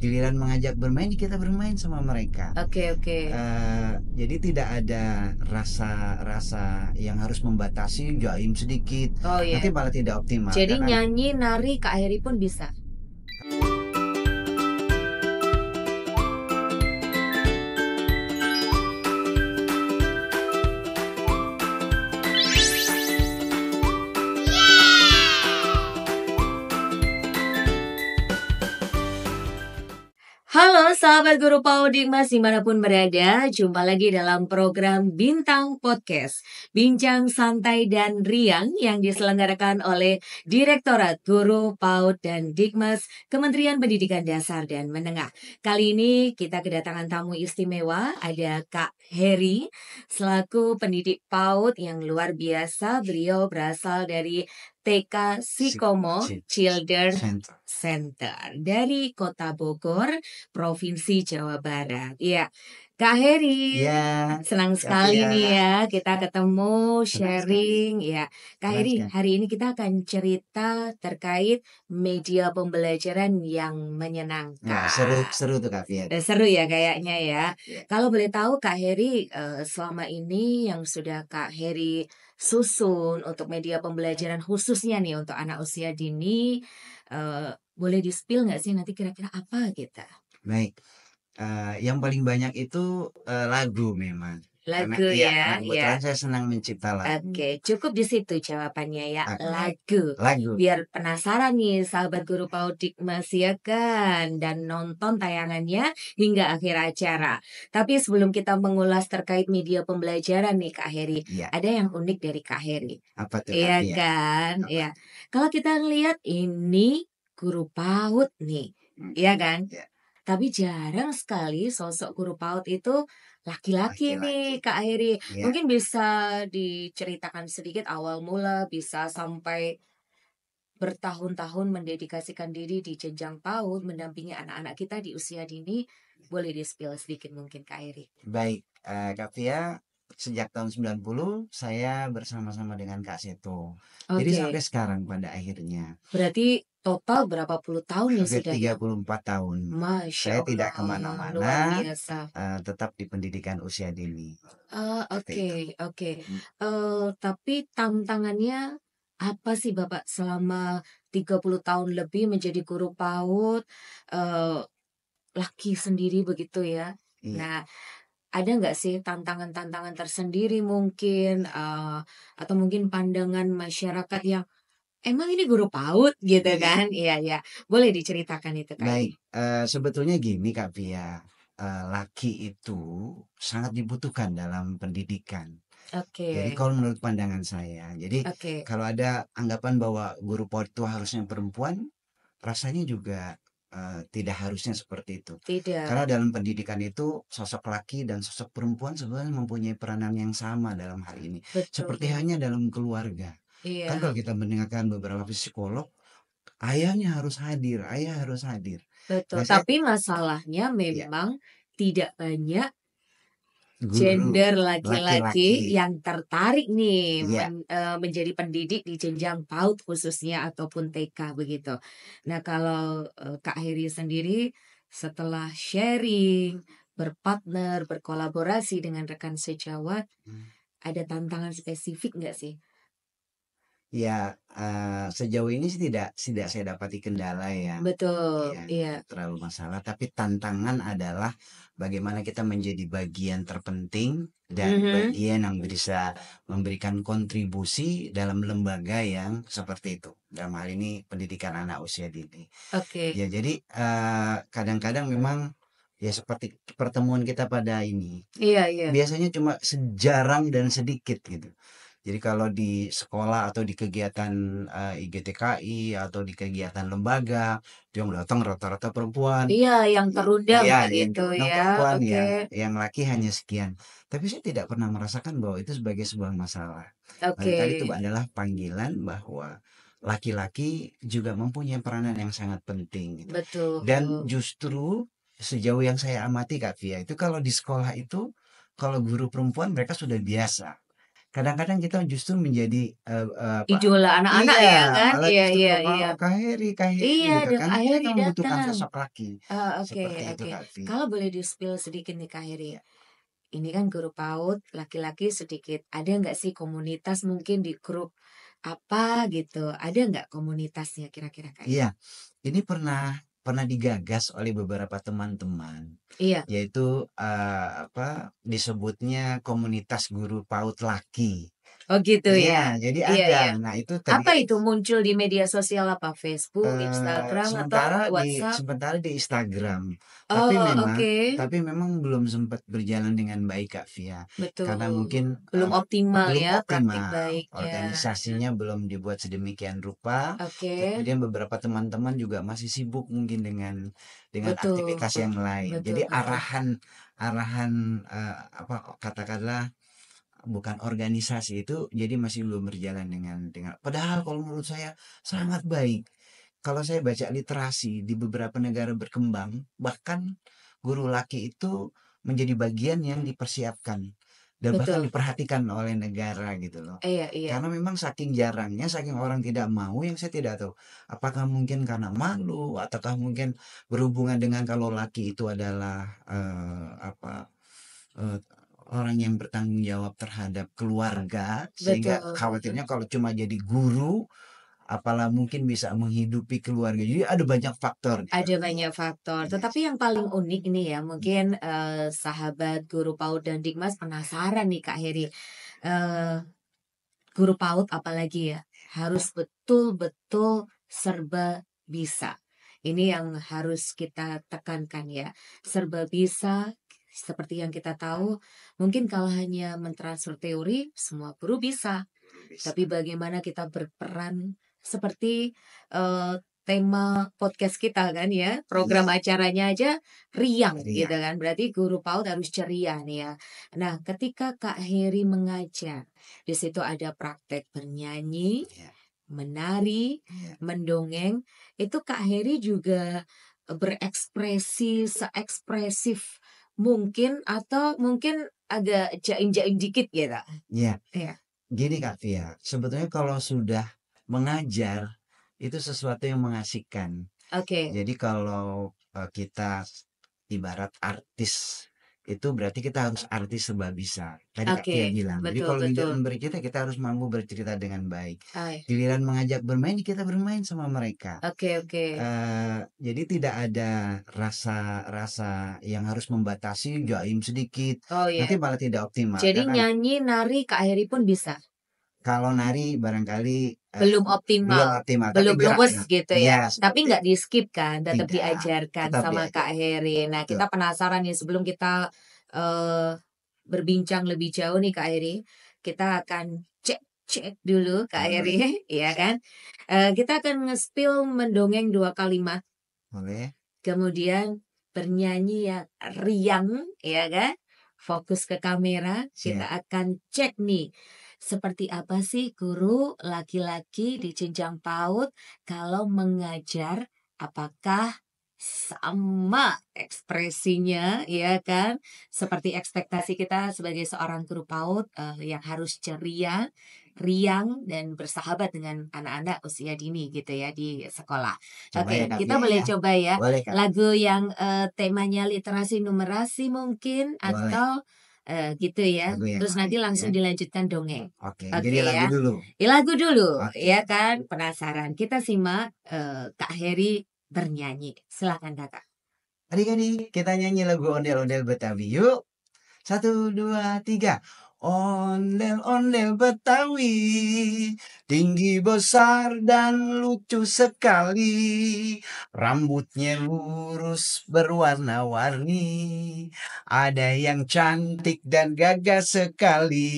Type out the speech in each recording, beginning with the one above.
Giliran mengajak bermain, kita bermain sama mereka. Oke. Jadi tidak ada rasa yang harus membatasi, jaim sedikit, Oh nanti ya. malah tidak optimal. Jadi Karena nyanyi, nari, Kak Heri pun bisa. Halo sahabat Guru PAUD Dikmas dimanapun berada, jumpa lagi dalam program Bintang Podcast, bincang santai dan riang yang diselenggarakan oleh Direktorat Guru PAUD dan Dikmas Kementerian Pendidikan Dasar dan Menengah. Kali ini kita kedatangan tamu istimewa, ada Kak Heri, selaku pendidik PAUD yang luar biasa. Beliau berasal dari TK Sikomo Children Center dari Kota Bogor, Provinsi Jawa Barat. Iya, Kak Heri, ya, senang tapi sekali nih ya ya kita ketemu, senang sekali, sharing. Ya, Kak senang Heri, sekali. hari ini kita akan cerita terkait media pembelajaran yang Ya, seru menyenangkan. seru tuh Kak Fiat. Seru ya kayaknya ya. Ya. Kalau boleh tahu Kak Heri, selama ini yang sudah Kak Heri susun untuk media pembelajaran khususnya nih untuk anak usia dini, boleh di-spill nggak sih nanti kira-kira apa gitu? Baik, yang paling banyak itu lagu memang. Lagu Karena ya, kebetulan ya. saya senang mencipta lagu. Oke, cukup di situ jawabannya ya, Oke, lagu. lagu. Biar penasaran nih sahabat Guru PAUD Dikmas ya kan, dan nonton tayangannya hingga akhir acara. Tapi sebelum kita mengulas terkait media pembelajaran nih Kak Heri, Iya, ada yang unik dari Kak Heri. apa tuh Kak Iya Fiat? kan? Apa? Iya. Kalau kita ngelihat ini guru PAUD nih, iya kan? Ya, Tapi jarang sekali sosok guru PAUD itu laki-laki laki-laki. nih Kak Heri. Ya, Mungkin bisa diceritakan sedikit awal mula bisa sampai bertahun-tahun mendedikasikan diri di jenjang PAUD, mendampingi anak-anak kita di usia dini. Boleh di-spill sedikit mungkin Kak Heri. baik, Kak Fia, sejak tahun 90 saya bersama-sama dengan Kak Seto. Jadi sampai Oke, sekarang pada akhirnya berarti total berapa puluh tahun nih hampir sudah ya? 34 tahun. Masya Saya tidak Allah, luar kemana-mana, biasa. tetap di pendidikan usia dini. Seperti Oke itu. oke. Hmm. Tapi tantangannya apa sih Bapak selama 30 tahun lebih menjadi guru PAUD, eee, laki sendiri begitu ya. Iya. Nah, ada nggak sih tantangan-tantangan tersendiri mungkin, atau mungkin pandangan masyarakat yang, "Emang ini guru PAUD?" Gitu Iya. kan. Iya iya. Boleh diceritakan itu Kak Baik, Edi? sebetulnya gini Kak Fia, laki itu sangat dibutuhkan dalam pendidikan. Jadi Oke kalau menurut pandangan saya, jadi oke. kalau ada anggapan bahwa guru PAUD itu harusnya perempuan, rasanya juga tidak harusnya seperti itu. Karena Tidak. dalam pendidikan itu sosok laki dan sosok perempuan sebenarnya mempunyai peranan yang sama dalam hal ini. Seperti Betul. hanya dalam keluarga. Kan kalau Iya. kita mendengarkan beberapa psikolog, ayahnya harus hadir, ayah harus hadir. Betul, Nah, saya tapi masalahnya ya memang tidak banyak guru gender laki-laki laki-laki, yang tertarik nih ya. menjadi pendidik di jenjang PAUD khususnya ataupun TK begitu. Nah kalau, Kak Heri sendiri setelah sharing, berpartner, berkolaborasi dengan rekan sejawat, ada tantangan spesifik nggak sih? Ya, sejauh ini sih tidak saya dapati kendala ya, Betul, yang iya. terlalu masalah, tapi tantangan adalah bagaimana kita menjadi bagian terpenting dan Mhm, bagian yang bisa memberikan kontribusi dalam lembaga yang seperti itu. Dalam hal ini pendidikan anak usia dini. oke. Ya, jadi kadang-kadang memang ya seperti pertemuan kita pada ini, Iya iya. biasanya cuma sejarang dan sedikit gitu. Jadi kalau di sekolah atau di kegiatan IGTKI atau di kegiatan lembaga, yang datang rata-rata perempuan. Iya, yang terundang Iya, yang begitu diundang ya, perempuan, oke. yang laki hanya sekian. Tapi saya tidak pernah merasakan bahwa itu sebagai sebuah masalah. Oke, Barangkali itu adalah panggilan bahwa laki-laki juga mempunyai peranan yang sangat penting gitu. betul. Dan justru sejauh yang saya amati Kak Fia, itu kalau di sekolah itu, kalau guru perempuan mereka sudah biasa. kadang-kadang kita justru menjadi, Idola anak-anak iya, ya kan? malah Iya justru, iya iya. "Oh, Kak Heri," Iya, gitu, karena kita akhirnya kan membutuhkan datang. sosok laki, Oke seperti itu oke. Kak Vi. Kalau boleh di-spill sedikit nih Kak Heri, Ya, ini kan guru PAUD laki-laki sedikit, ada nggak sih komunitas mungkin di grup apa gitu, ada nggak komunitasnya kira-kira Kak Heri? iya, ini pernah pernah digagas oleh beberapa teman-teman, Iya. yaitu, disebutnya komunitas guru PAUD laki. Oh gitu Iya, ya? jadi Iya ada. iya. Nah, itu Apa terdiri itu muncul di media sosial apa? Facebook, Instagram, atau WhatsApp? sementara di Instagram. Tapi Oh memang oke, tapi memang belum sempat berjalan dengan baik, Kak Via. Karena betul. mungkin, Belum optimal belum ya praktik optimal, baiknya. organisasinya belum dibuat sedemikian rupa, Oke, kemudian beberapa teman-teman juga masih sibuk mungkin dengan betul. aktivitas yang lain. Betul Jadi betul. arahan arahan, katakanlah bukan organisasi itu jadi masih belum berjalan dengan padahal kalau menurut saya sangat baik. Kalau saya baca literasi di beberapa negara berkembang, bahkan guru laki itu menjadi bagian yang dipersiapkan dan bahkan Betul. diperhatikan oleh negara gitu loh. Iya iya. Karena memang saking jarangnya, saking orang tidak mau yang saya tidak tahu. Apakah mungkin karena malu ataukah mungkin berhubungan dengan kalau laki itu adalah eh, orang yang bertanggung jawab terhadap keluarga sehingga Betul betul. khawatirnya kalau cuma jadi guru apalah mungkin bisa menghidupi keluarga. Jadi ada banyak faktor nih Kak. Ada banyak faktor, Yes. tetapi yang paling unik ini ya, mungkin, sahabat guru PAUD dan Digmas penasaran nih Kak Heri, eee, guru PAUD apalagi ya, harus betul-betul serba bisa. Ini yang harus kita tekankan ya, serba bisa, seperti yang kita tahu, mungkin kalau hanya mentransfer teori, semua guru bisa. Bisa. Tapi bagaimana kita berperan seperti, tema podcast kita kan ya, program Iya, acaranya aja riang gitu teriak. kan, berarti guru PAUD harus ceria nih ya. Nah, ketika Kak Heri mengajar, di situ ada praktek bernyanyi, Iya, menari, iya, mendongeng, itu Kak Heri juga, berekspresi seekspresif mungkin atau mungkin agak jaim-jaim dikit gitu? iya. Iya, Gini Kak Via, sebetulnya kalau sudah mengajar itu sesuatu yang mengasihkan. oke. Jadi kalau kita ibarat artis itu berarti kita harus artis serba bisa. Tadi Kak Oke, Tia bilang. Jadi betul kalau betul. giliran bercerita kita harus mampu bercerita dengan baik. Ay, Giliran mengajak bermain kita bermain sama mereka. oke oke. Jadi tidak ada rasa-rasa yang harus membatasi jaim sedikit. Oh ya, Nanti malah tidak optimal. jadi Karena nyanyi, nari Kak Heri pun bisa? kalau nari barangkali Belum belum optimal, optimal, tapi belum luwes geraknya. gitu Iya ya? Tapi seperti nggak itu. di-skip kan? Tetap Tidak, diajarkan tetap sama Kak diajarkan. Heri. Nah, Betul. kita penasaran nih sebelum kita, eee, berbincang lebih jauh nih Kak Heri, kita akan cek dulu Kak Heri, Boleh, ya siap. kan? Kita akan nge-spill mendongeng 2 kalimat. Boleh, Kemudian bernyanyi yang riang, ya kan? Fokus ke kamera, kita siap. akan cek nih, seperti apa sih guru laki-laki di jenjang PAUD kalau mengajar, apakah sama ekspresinya, ya kan? Seperti ekspektasi kita sebagai seorang guru PAUD yang harus ceria, riang, dan bersahabat dengan anak-anak usia dini gitu ya di sekolah. Coba ya Oke, Kak kita Pia boleh ya. coba ya Boleh Kak, lagu yang, temanya literasi numerasi mungkin boleh. atau, gitu ya, Lagu yang terus nanti lain ya. langsung dilanjutkan dongeng. Oke, jadi Oke lagu ya, dulu. lagu dulu Oke. ya kan, penasaran. Kita simak, Kak Heri bernyanyi. Silakan Kakak. Adik-adik, kita nyanyi lagu ondel-ondel Betawi yuk. Satu, dua, tiga. Ondel-ondel Betawi, tinggi besar dan lucu sekali. Rambutnya lurus berwarna-warni. Ada yang cantik dan gagah sekali.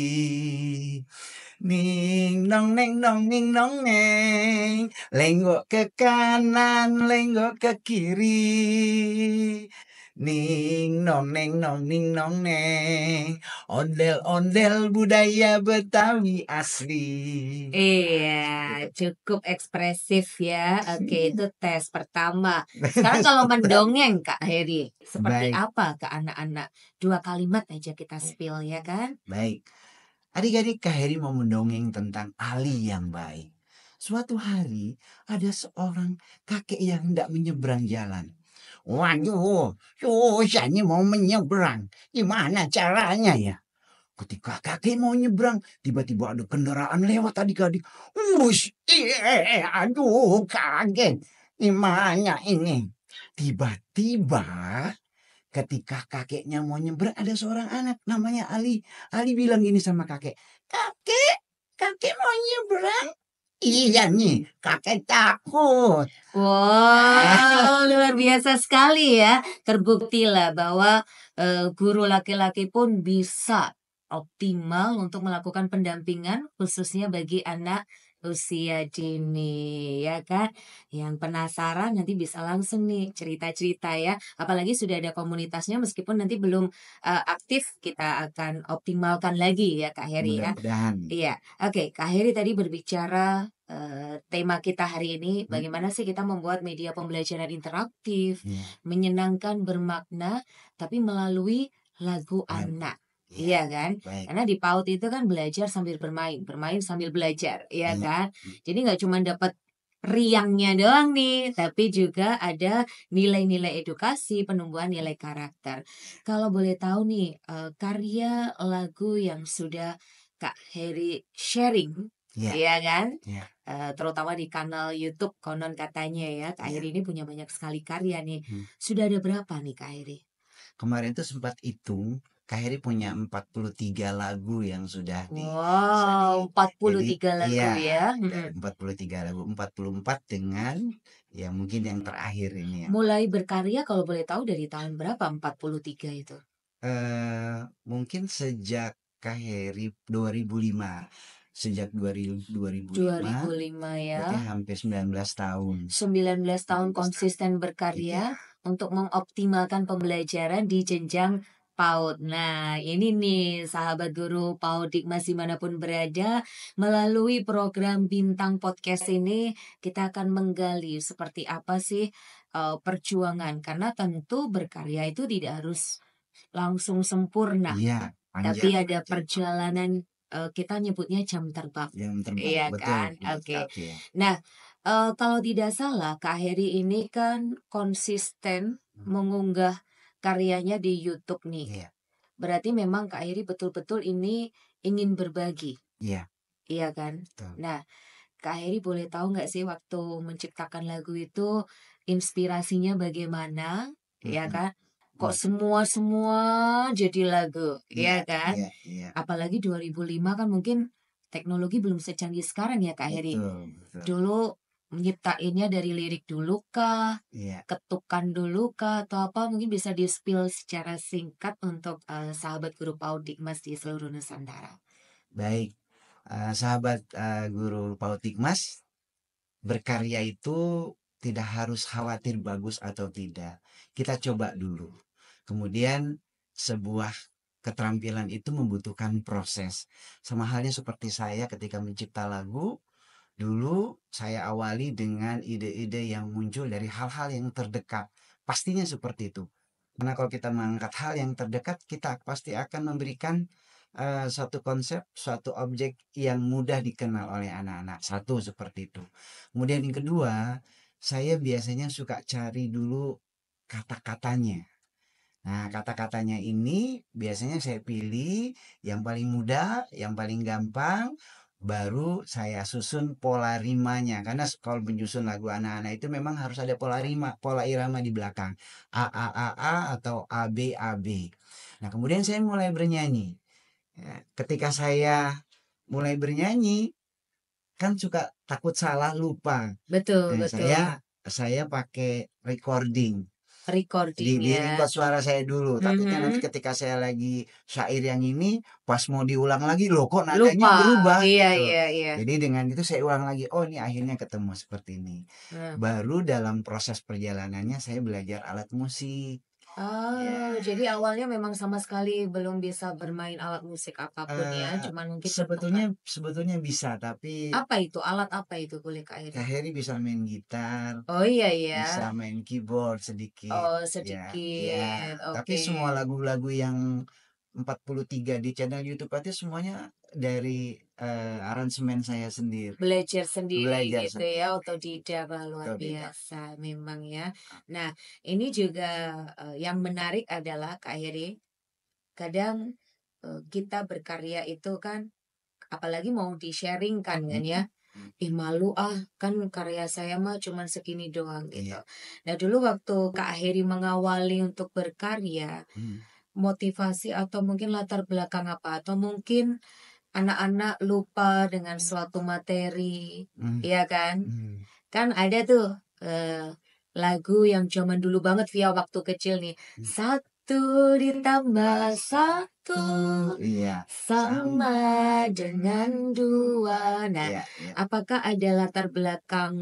Ning nong neng nong ning nong neng, lenggok ke kanan, lenggok ke kiri. Ning nong ning nong neng, ondel-ondel budaya Betawi asli. Iya, Gitu. cukup ekspresif ya. Oke, itu tes pertama. Sekarang kalau mendongeng Kak Heri, seperti Baik, apa ke anak-anak? 2 kalimat aja kita spill ya kan? baik. Adik-adik, Kak Heri mau mendongeng tentang Ali yang baik. Suatu hari ada seorang kakek yang hendak menyeberang jalan. Waduh, susah nih mau menyeberang. Gimana caranya ya? Ketika kakek mau nyebrang, tiba-tiba ada kendaraan lewat adik-adik. Wush, aduh kaget. Gimana ini? Tiba-tiba ketika kakeknya mau nyebrang ada seorang anak namanya Ali. Ali bilang gini sama kakek, kakek, kakek mau nyebrang? Iya nih, kakek takut. Wow, luar biasa sekali ya. Terbuktilah bahwa guru laki-laki pun bisa optimal untuk melakukan pendampingan khususnya bagi anak usia dini ya kan. Yang penasaran nanti bisa langsung nih cerita-cerita ya. Apalagi sudah ada komunitasnya meskipun nanti belum aktif kita akan optimalkan lagi ya Kak Heri ya. Mudah-mudahan. Iya, oke. Kak Heri tadi berbicara tema kita hari ini, bagaimana sih kita membuat media pembelajaran interaktif, Iya, menyenangkan, bermakna, tapi melalui lagu lagu. anak. Iya, Iya kan? baik. Karena di PAUD itu kan belajar sambil bermain, bermain sambil belajar, iya Iya. kan? Jadi nggak cuma dapat riangnya doang nih, tapi juga ada nilai-nilai edukasi, penumbuhan nilai karakter. Kalau boleh tahu nih, karya lagu yang sudah Kak Heri sharing, Iya, iya kan? iya, Terutama di kanal YouTube konon katanya ya, Kak iya. Heri ini punya banyak sekali karya nih. Hmm. Sudah ada berapa nih Kak Heri? Kemarin tuh sempat hitung, Kak Heri punya 43 lagu yang sudah Wow, jadi 43 lagu iya, ya? dari 43 lagu, 44 dengan ya mungkin yang terakhir ini ya. Mulai berkarya kalau boleh tahu dari tahun berapa 43 itu? Mungkin sejak Kak Heri 2005. Sejak 2005 2005 ya. berarti hampir 19 tahun. 19 tahun 19 tahun. konsisten Iya, berkarya untuk mengoptimalkan pembelajaran di jenjang PAUD. Nah, ini nih sahabat guru PAUD Dikmas dimanapun berada, melalui program Bintang Podcast ini kita akan menggali seperti apa sih perjuangan. Karena tentu berkarya itu tidak harus langsung sempurna, iya, tapi panjang, ada panjang. perjalanan kita nyebutnya jam terbang. Jam terbang, Iya betul, kan? betul Oke. sekali ya. Nah, kalau tidak salah Kak Heri ini kan konsisten mengunggah karyanya di YouTube nih. Iya, Berarti memang Kak Heri betul-betul ini ingin berbagi, iya, iya kan? betul. Nah, Kak Heri boleh tahu nggak sih waktu menciptakan lagu itu inspirasinya bagaimana, ya Mhm, kan? Kok mhm. semua-semua jadi lagu, Iya, ya kan? iya, iya. Apalagi 2005 kan mungkin teknologi belum secanggih sekarang ya Kak Heri. Betul, betul. Dulu nyiptainnya dari lirik dulu kah? Iya, Ketukan dulu kah? Atau apa? Mungkin bisa di-spill secara singkat untuk sahabat guru PAUD Dikmas di seluruh Nusantara. baik. Sahabat guru PAUD Hikmas, berkarya itu tidak harus khawatir bagus atau tidak. Kita coba dulu. Kemudian sebuah keterampilan itu membutuhkan proses. Sama halnya seperti saya ketika mencipta lagu, dulu saya awali dengan ide-ide yang muncul dari hal-hal yang terdekat. Pastinya seperti itu. Karena kalau kita mengangkat hal yang terdekat, kita pasti akan memberikan suatu konsep, suatu objek yang mudah dikenal oleh anak-anak. Satu seperti itu. Kemudian yang kedua, saya biasanya suka cari dulu kata-katanya. Nah, kata-katanya ini biasanya saya pilih yang paling mudah, yang paling gampang, baru saya susun pola rimanya. Karena kalau menyusun lagu anak-anak itu memang harus ada pola rima, pola irama di belakang. A atau A B A B. Nah, kemudian saya mulai bernyanyi. Ya, ketika saya mulai bernyanyi, kan suka takut salah lupa. Betul, Nah, betul. saya pakai recording. Di Recording-nya. record suara saya dulu, takutnya nanti Mhm. ketika saya lagi syair yang ini, pas mau diulang lagi, loh kok nadanya Lupa. berubah Iya, gitu. iya, iya. Jadi dengan itu saya ulang lagi, oh ini akhirnya ketemu seperti ini. Nah. Baru dalam proses perjalanannya saya belajar alat musik. Ya, Oh, jadi awalnya memang sama sekali belum bisa bermain alat musik apapun ya, eh, cuman mungkin sebetulnya ketukan. sebetulnya bisa, tapi Apa itu? Alat apa itu boleh Kak Heri? Kak Heri bisa main gitar, Oh iya bisa ya. main keyboard sedikit. Oh Ya, ya. sedikit. Tapi Oke. semua lagu-lagu yang 43 di channel YouTube aja semuanya aransemen saya sendiri, Belajar sendiri belajar gitu sendiri, ya, otodidak, wah luar otodidak. biasa memang ya. Nah, ini juga, yang menarik adalah Kak Heri, kadang, kita berkarya itu kan apalagi mau di-sharing-kan kan Mhm, ya, mhm, "Ih malu ah, kan karya saya mah cuman segini doang," gitu. iya, Nah dulu waktu Kak Heri mengawali untuk berkarya, mhm, motivasi atau mungkin latar belakang apa? Atau mungkin anak-anak lupa dengan suatu materi, mhm, iya kan? mhm, Kan ada tuh, lagu yang zaman dulu banget via waktu kecil nih, mhm. satu ditambah satu Tuh, iya, sama, sama dengan dua. Nah, iya, iya, apakah ada latar belakang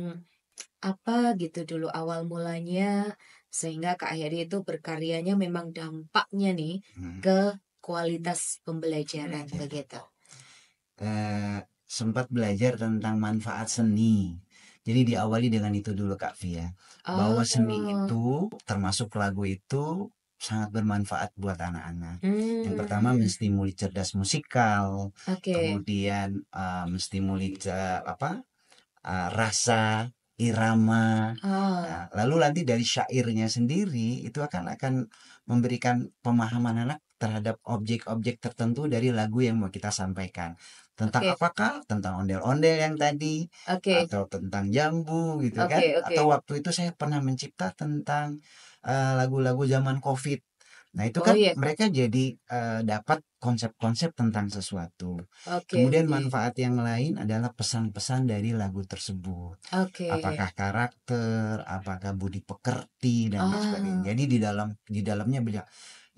apa gitu dulu awal mulanya, sehingga Kak Heri itu berkaryanya memang dampaknya nih mhm, ke kualitas pembelajaran belajar. begitu? Sempat belajar tentang manfaat seni. Jadi diawali dengan itu dulu Kak Via, bahwa seni Oh, itu termasuk lagu itu sangat bermanfaat buat anak-anak. Yang pertama hmm, menstimuli cerdas musikal, oke. kemudian menstimuli rasa, irama. Oh, Nah, lalu nanti dari syairnya sendiri itu akan memberikan pemahaman anak terhadap objek-objek tertentu dari lagu yang mau kita sampaikan. Tentang oke, apakah? Tentang ondel-ondel yang tadi, oke, atau tentang jambu gitu oke, kan? oke. Atau waktu itu saya pernah mencipta tentang lagu-lagu zaman COVID. Nah, itu Oh kan iya, mereka jadi dapat konsep-konsep tentang sesuatu. oke, Kemudian oke, manfaat yang lain adalah pesan-pesan dari lagu tersebut. oke. Apakah karakter, apakah budi pekerti dan lain sebagainya. Ah, Jadi di dalamnya banyak.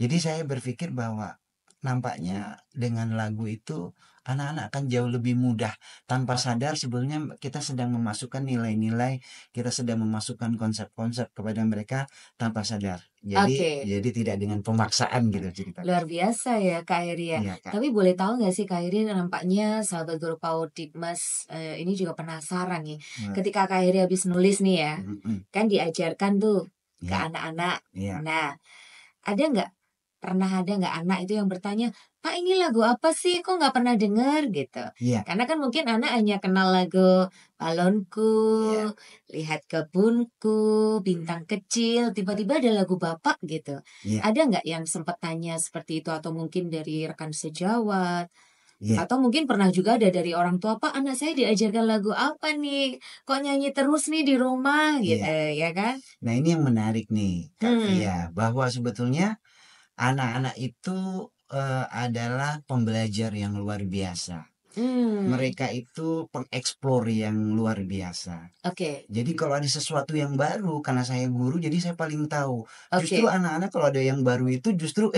Jadi saya berpikir bahwa nampaknya dengan lagu itu anak-anak akan jauh lebih mudah tanpa sadar sebetulnya kita sedang memasukkan nilai-nilai, kita sedang memasukkan konsep-konsep kepada mereka tanpa sadar. Jadi oke. jadi tidak dengan pemaksaan gitu ceritanya. Luar biasa ya Kak Heri ya. Iya, Kak. Tapi boleh tahu nggak sih Kak Heri nampaknya sahabat guru PAUD Digmas ini juga penasaran nih. Nah, Ketika Kak Heri habis nulis nih ya, mhm, kan diajarkan tuh ke iya, anak-anak. iya, Nah, ada nggak pernah ada nggak anak itu yang bertanya, "Pak ini lagu apa sih? Kok nggak pernah denger?" Gitu. iya, Karena kan mungkin anak hanya kenal lagu Balonku, iya, Lihat Kebunku, Bintang Kecil, tiba-tiba ada lagu Bapak gitu. iya, Ada nggak yang sempat tanya seperti itu atau mungkin dari rekan sejawat? iya, Atau mungkin pernah juga ada dari orang tua, "Pak, anak saya diajarkan lagu apa nih? Kok nyanyi terus nih di rumah?" Gitu, iya. ya kan? Nah, ini yang menarik nih, Kak Hmm, Via, bahwa sebetulnya anak-anak itu adalah pembelajar yang luar biasa. hmm, Mereka itu pengeksplor yang luar biasa. oke, Jadi kalau ada sesuatu yang baru, karena saya guru, jadi saya paling tahu. Justru oke. anak-anak kalau ada yang baru itu justru,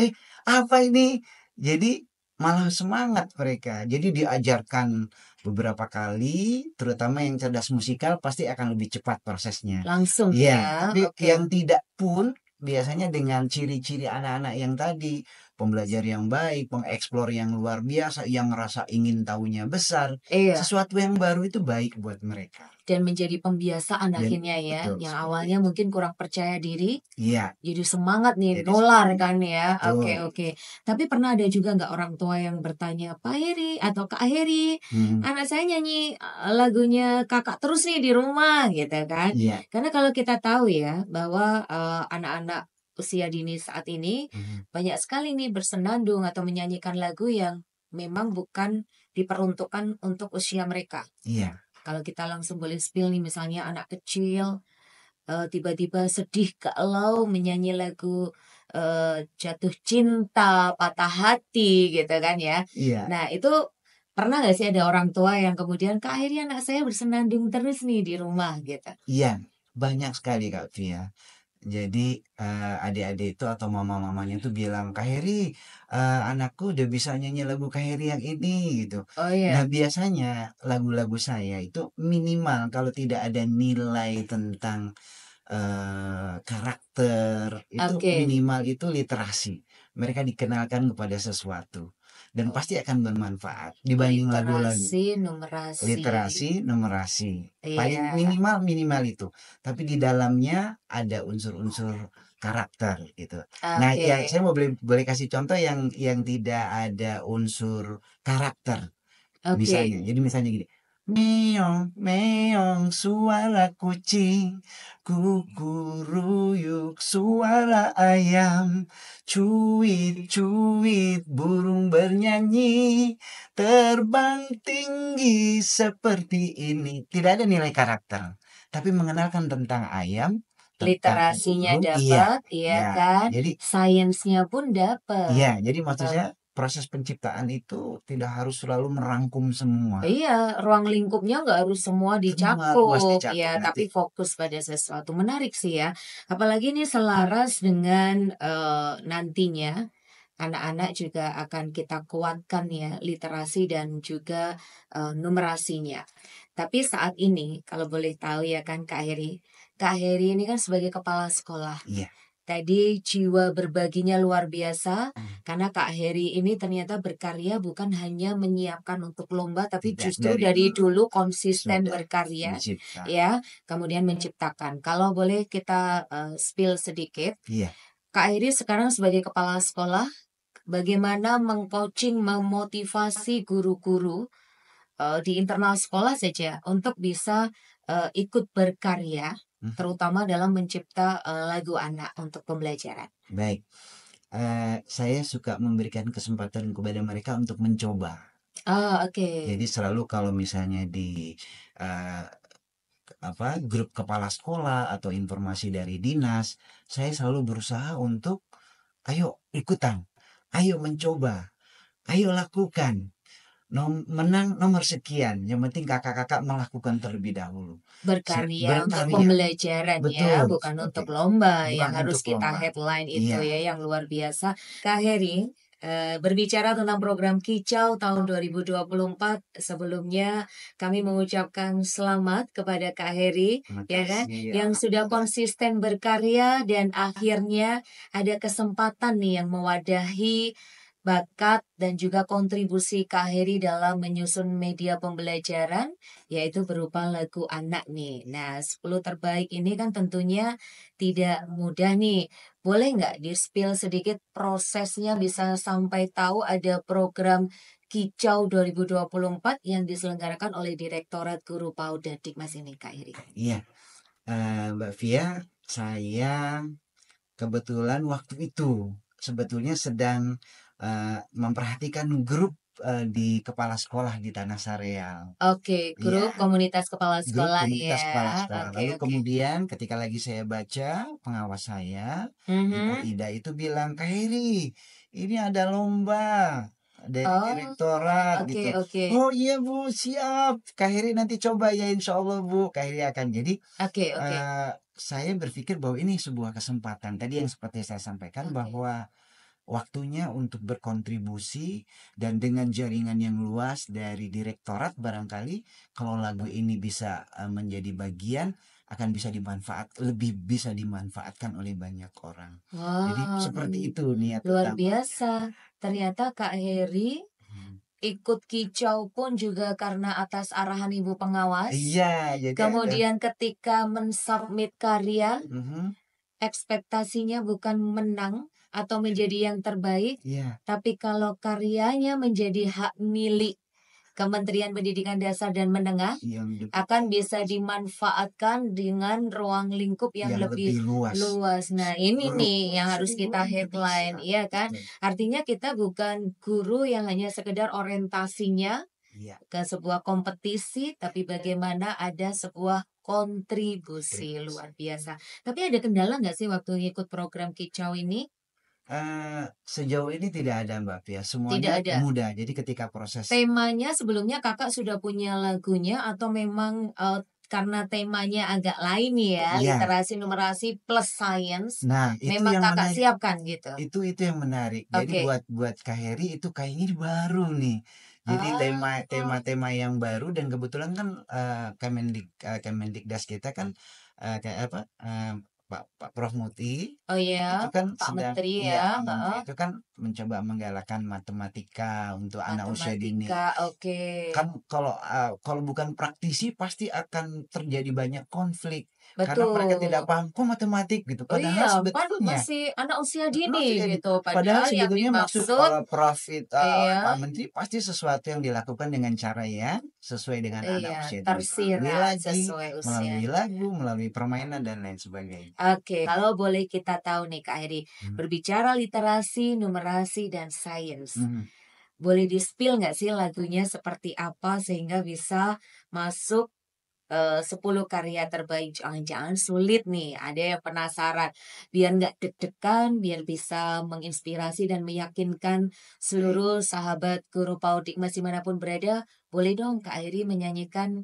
apa ini? Jadi malah semangat mereka. Jadi diajarkan beberapa kali, terutama yang cerdas musikal pasti akan lebih cepat prosesnya. Langsung Iya, ya, tapi oke. yang tidak pun biasanya dengan ciri-ciri anak-anak yang tadi, pembelajar yang baik, pengeksplor yang luar biasa, yang rasa ingin tahunya besar, Iya. sesuatu yang baru itu baik buat mereka. Dan menjadi pembiasaan Dan akhirnya ya, betul yang seperti awalnya itu. mungkin kurang percaya diri, Iya, jadi semangat nih, jadi nular semangat. kan ya. Oke, Betul. oke. Tapi pernah ada juga nggak orang tua yang bertanya, "Pak Heri atau Kak Heri, Mhm. anak saya nyanyi lagunya Kakak terus nih di rumah," gitu kan. Iya. Karena kalau kita tahu ya bahwa anak-anak usia dini saat ini Mhm. banyak sekali nih bersenandung atau menyanyikan lagu yang memang bukan diperuntukkan untuk usia mereka. Iya. Kalau kita langsung boleh spill nih misalnya anak kecil, tiba-tiba sedih galau menyanyi lagu, jatuh cinta, patah hati gitu kan ya. Iya. Nah itu pernah nggak sih ada orang tua yang kemudian, "Kak akhirnya anak saya bersenandung terus nih di rumah," gitu? Iya. Banyak sekali Kak Via. Jadi, adik-adik itu atau mama-mamanya itu bilang, "Kak Heri, anakku udah bisa nyanyi lagu Kak Heri yang ini," gitu. Oh Nah, iya, biasanya lagu-lagu saya itu minimal kalau tidak ada nilai tentang karakter, itu oke. minimal itu literasi. Mereka dikenalkan kepada sesuatu dan Oh, pasti akan bermanfaat dibanding lagu-lagu. literasi, numerasi. Literasi, numerasi, paling Iya, minimal minimal itu, tapi di dalamnya ada unsur-unsur karakter gitu. Nah, oke. yang saya mau boleh boleh kasih contoh yang tidak ada unsur karakter. Oke. Misalnya gini, meong meong suara kucing, kukuruyuk suara ayam, cuit cuit burung bernyanyi, terbang tinggi seperti ini. Tidak ada nilai karakter, tapi mengenalkan tentang ayam, tentang Literasinya burung, iya, dapat, iya ya. kan? Jadi Sainsnya pun iya, dapat. jadi maksud Eee, saya proses penciptaan itu tidak harus selalu merangkum semua. iya, ruang lingkupnya nggak harus semua Semua luas dicakup, ya, dicakup nanti. tapi fokus pada sesuatu. Menarik sih ya, apalagi ini selaras dengan, nantinya anak-anak juga akan kita kuatkan ya literasi dan juga, numerasinya. Tapi saat ini kalau boleh tahu ya kan Kak Heri ini kan sebagai kepala sekolah. Iya, Tadi jiwa berbaginya luar biasa, mmm, karena Kak Heri ini ternyata berkarya bukan hanya menyiapkan untuk lomba, tapi tidak justru dari dari dulu dulu konsisten sudah berkarya, mencipta. ya, kemudian menciptakan. Kalau boleh kita spill sedikit, Iya, Kak Heri sekarang sebagai kepala sekolah, bagaimana mengcoaching, memotivasi guru-guru di internal sekolah saja untuk bisa, ikut berkarya, mhm, terutama dalam mencipta, lagu anak untuk pembelajaran. baik, saya suka memberikan kesempatan kepada mereka untuk mencoba. Oh, oke. Jadi selalu kalau misalnya di, eee, grup kepala sekolah atau informasi dari dinas, saya selalu berusaha untuk, "Ayo ikutan, ayo mencoba, ayo lakukan." Menang nomor sekian, yang penting Kakak-kakak melakukan terlebih dahulu. Berkarya untuk Berkarya, pembelajaran ya, betul, bukan seperti untuk lomba bukan yang harus untuk kita lomba. headline itu Iya, ya, yang luar biasa. Kak Heri, berbicara tentang program Kicau tahun 2024, sebelumnya kami mengucapkan selamat kepada Kak Heri, terima ya kan, kasih, yang sudah alhamdulillah. konsisten berkarya dan akhirnya ada kesempatan nih yang mewadahi bakat dan juga kontribusi Kak Heri dalam menyusun media pembelajaran yaitu berupa lagu anak nih. Nah, 10 terbaik ini kan tentunya tidak mudah nih. Boleh nggak di-spill sedikit prosesnya bisa sampai tahu ada program Kicau 2024 yang diselenggarakan oleh Direktorat Guru PAUD dan Dikmas ini, Kak Iri? Iya, Mbak Via, saya kebetulan waktu itu sebetulnya sedang, memperhatikan grup, di kepala sekolah di Tanah Sareal. Oke, Iya. grup komunitas kepala Grup sekolah komunitas ya. kepala sekolah. Oke, Lalu oke. kemudian ketika lagi saya baca, pengawas saya, Ibu Mhm. Ida itu bilang, "Kak Heri, ini ada lomba dari Oh, direktorat," oke, gitu. oke. "Oh iya Bu, siap. Kak Heri nanti coba ya insya Allah Bu, Kak Heri akan." Jadi, Oke, oke. saya berpikir bahwa ini sebuah kesempatan. Tadi yang seperti saya sampaikan Oke. bahwa waktunya untuk berkontribusi dan dengan jaringan yang luas dari direktorat barangkali kalau lagu ini bisa menjadi bagian akan bisa lebih bisa dimanfaatkan oleh banyak orang. Jadi Wah, seperti itu niat luar utama. biasa. Ternyata Kak Heri Hmm. ikut kicau pun juga karena atas arahan ibu pengawas. Iya, jadi ada. Kemudian ketika mensubmit karya, Mhm, ekspektasinya bukan menang atau menjadi yang terbaik, iya, tapi kalau karyanya menjadi hak milik Kementerian Pendidikan Dasar dan Menengah, yang akan bisa dimanfaatkan dengan ruang lingkup yang yang lebih lebih luas. luas. Nah, ini Seluruh nih yang harus seluruh kita headline, Indonesia. iya kan? Betul. Artinya kita bukan guru yang hanya sekedar orientasinya Iya, ke sebuah kompetisi, tapi bagaimana ada sebuah kontribusi kontribusi. luar biasa. Tapi ada kendala nggak sih waktu ikut program Kicau ini? Sejauh ini tidak ada Mbak Pia, Tidak semuanya ada. mudah. Jadi ketika proses. Temanya sebelumnya Kakak sudah punya lagunya atau memang, karena temanya agak lain nih ya, Iya, literasi, numerasi, plus science, nah itu memang yang Kakak menarik, siapkan gitu? itu yang menarik. Jadi Oke. buat Kak Heri itu kayaknya ini baru nih. Jadi Oh. tema-tema yang baru dan kebetulan kan, Kemendikdas kita kan, kayak apa, Pak Pak Prof Muti, Oh ya, itu kan Pak sedang Menteri iya, ya, Pak Menteri heeh, itu kan mencoba menggalakkan matematika untuk anak usia dini. matematika, oke. Kan kalau bukan praktisi pasti akan terjadi banyak konflik. Karena mereka tidak betul. paham, kok matematik gitu. Oh Padahal iya, kan sebetulnya masih anak usia dini maksudnya gitu. padahal Padahal yang sebetulnya maksud dimaksud, profit oleh iya, Pak Menteri pasti sesuatu yang dilakukan dengan cara yang sesuai dengan anak iya, usia dini. Melalui tersirat lagi, sesuai melalui usianya. lagu, melalui permainan dan lain sebagainya. Oke, kalau boleh kita tahu nih Kak Heri, Hmm. berbicara literasi, numerasi, dan sains. Hmm. Boleh di-spill nggak sih lagunya seperti apa sehingga bisa masuk 10 karya terbaik? Jangan-jangan sulit nih, ada yang penasaran. Biar nggak deg-degan, biar bisa menginspirasi dan meyakinkan Baik. seluruh sahabat Guru PAUD Dikmas dimanapun berada, boleh dong Kak Airi menyanyikan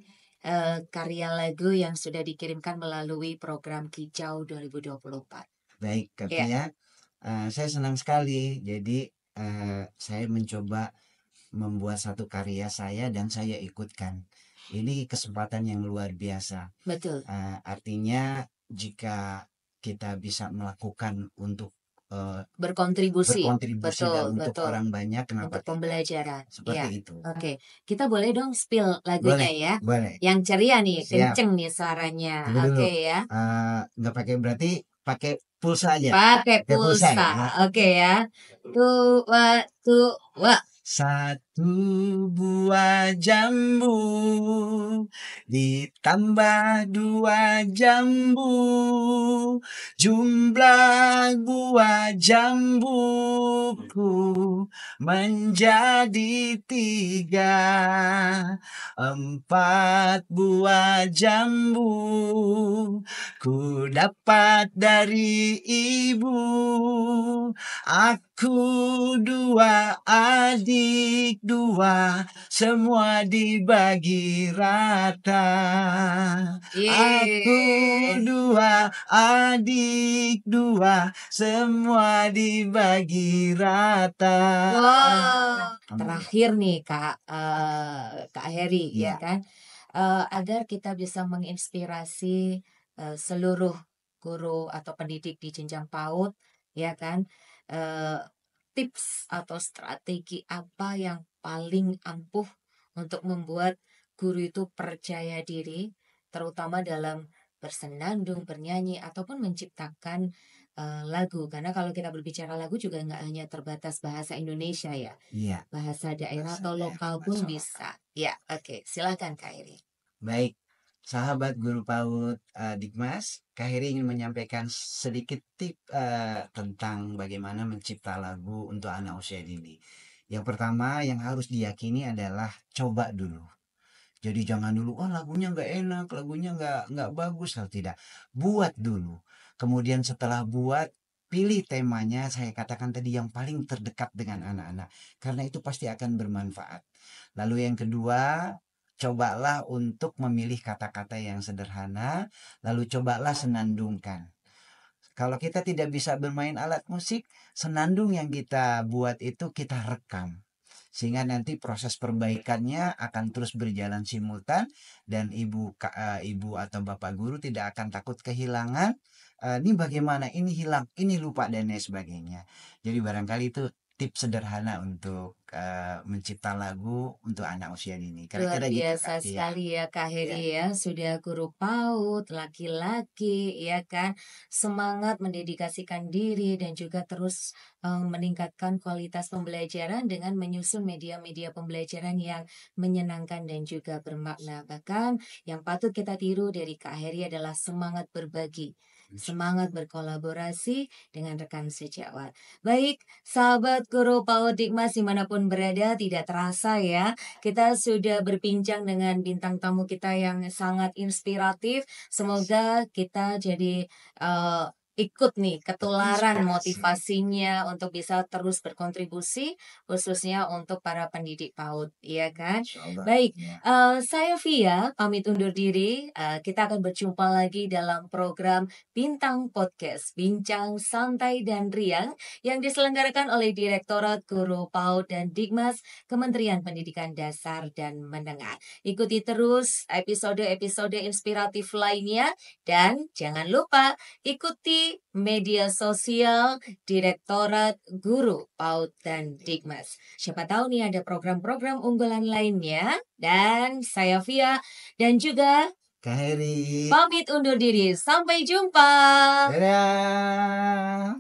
karya lagu yang sudah dikirimkan melalui program Kicau 2024. Baik, Ya, artinya saya senang sekali. Jadi saya mencoba membuat satu karya saya dan saya ikutkan. Ini kesempatan yang luar biasa. betul. Artinya jika kita bisa melakukan untuk Berkontribusi, berkontribusi dan betul untuk betul, orang banyak, kenapa untuk tidak? pembelajaran. Seperti Iya, itu. oke. Kita boleh dong spill lagunya Boleh, ya? boleh. Yang ceria nih, Siap. kenceng nih suaranya. Tunggu dulu. Oke ya. Nggak pakai berarti pakai pulsa aja. Pakai Pakai pulsa pulsa. ya. Oke ya. Tua, tua. Satu buah jambu ditambah dua jambu, jumlah buah jambuku menjadi tiga. Empat buah jambu ku dapat dari ibu. Aku dua, adik dua, semua dibagi rata. Aku Yeay. dua, adik dua, semua dibagi rata. Wah, Alhamdulillah. terakhir nih Kak Heri ya Iya, kan. Agar kita bisa menginspirasi seluruh guru atau pendidik di jenjang PAUD ya kan. eh, Tips atau strategi apa yang paling ampuh untuk membuat guru itu percaya diri, terutama dalam bersenandung, bernyanyi, ataupun menciptakan lagu. Karena kalau kita berbicara lagu juga nggak hanya terbatas bahasa Indonesia ya, iya. bahasa daerah Bahasa atau lokal daerah, pun bahasa lokal. bisa. Ya, oke, silakan Kak Iri. Baik, sahabat guru PAUD Dikmas, Kak Heri ingin menyampaikan sedikit tip tentang bagaimana mencipta lagu untuk anak usia dini. Yang pertama yang harus diyakini adalah coba dulu. Jadi jangan dulu, oh lagunya nggak enak, lagunya nggak bagus, kalau tidak. Buat dulu. Kemudian setelah buat, pilih temanya, saya katakan tadi yang paling terdekat dengan anak-anak. Karena itu pasti akan bermanfaat. Lalu yang kedua, cobalah untuk memilih kata-kata yang sederhana, lalu cobalah senandungkan. Kalau kita tidak bisa bermain alat musik, senandung yang kita buat itu kita rekam. Sehingga nanti proses perbaikannya akan terus berjalan simultan dan ibu atau bapak guru tidak akan takut kehilangan. Ini bagaimana? Ini hilang, ini lupa dan lain sebagainya. Jadi barangkali itu tips sederhana untuk mencipta lagu untuk anak usia dini. Luar Kira-kira gitu, biasa Kak. Iya, sekali ya Kak iya. Heri ya, sudah guru PAUD, laki-laki ya kan, semangat mendedikasikan diri dan juga terus meningkatkan kualitas pembelajaran dengan menyusun media-media pembelajaran yang menyenangkan dan juga bermakna. Bahkan yang patut kita tiru dari Kak Heri adalah semangat berbagi, semangat berkolaborasi dengan rekan sejawat. Baik, sahabat guru PAUD Dikmas dimanapun berada, tidak terasa ya kita sudah berbincang dengan bintang tamu kita yang sangat inspiratif. Semoga kita jadi eh, ikut nih ketularan Terinspirasi. motivasinya untuk bisa terus berkontribusi khususnya untuk para pendidik PAUD, ya kan? Insya Allah. Baik, Ya. saya Via pamit undur diri. Kita akan berjumpa lagi dalam program Bintang Podcast, Bincang Santai dan Riang yang diselenggarakan oleh Direktorat Guru PAUD dan Dikmas Kementerian Pendidikan Dasar dan Menengah. Ikuti terus episode-episode inspiratif lainnya dan jangan lupa ikuti media sosial Direktorat Guru PAUD dan Dikmas. Siapa tahu nih ada program-program unggulan lainnya dan saya Via dan juga Kak Heri. Pamit undur diri. Sampai jumpa. Dadah.